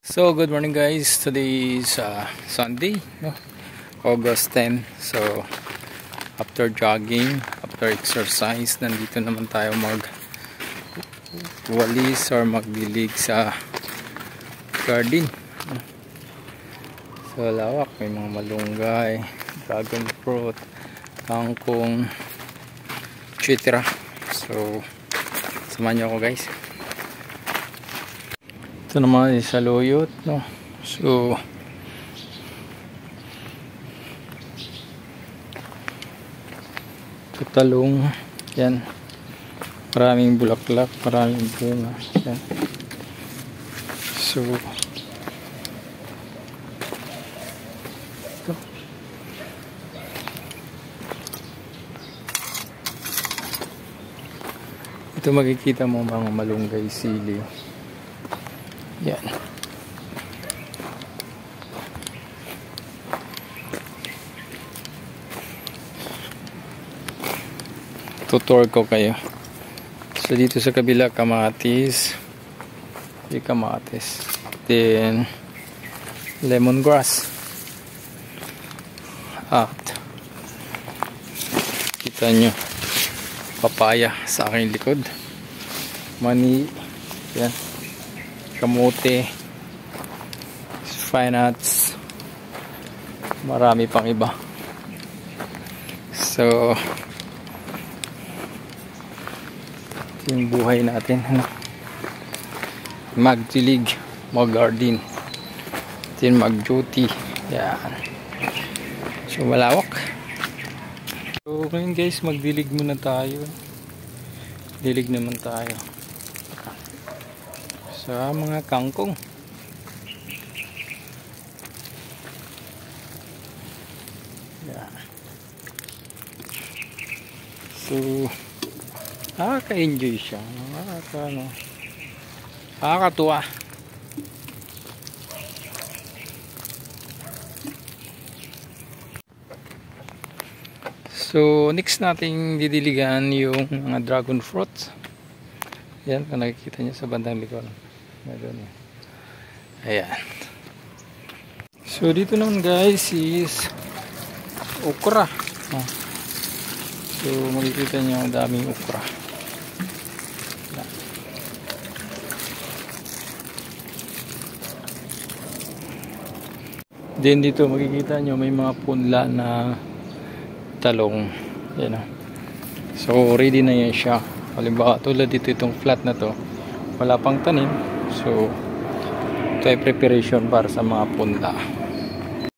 So good morning guys, today is Sunday, no? August 10. So after jogging, after exercise, nandito naman tayo magwalis or magdilig sa garden. So lawak, may mga malunggay, dragon fruit, kangkong, etc. So samahan niyo ako guys. Ito naman is saluyot, no? So ito talong, yan, maraming bulaklak, maraming bunga, yan. So ito makikita mo mga malunggay, sili. Yan. Tutor ko kayo. So dito sa kabila kamatis. Yung kamatis. Then lemongrass. At kita nyo papaya sa aking likod. Mani. Yan. Kamote, fine nuts, marami pang iba. So ito yung buhay natin, ano? Magdilig, mag-garden, ito yung mag-duty, yan. So malawak. So ngayon guys, magdilig muna tayo. Dilig naman tayo sa mga kangkong. Yeah. So nakaka-enjoy siya, nakakatuwa. So next nating didiligan yung mga dragon fruits. Yan, kung nakikita nyo sa bandang likod. Ayan. So dito naman guys is okra. So makikita nyo ang daming okra. Then dito makikita nyo may mga punla na talong. Yan. So ready na yan siya. Halimbawa tulad dito itong flat na to, wala pang tanim. So ito ay preparation para sa mga punla.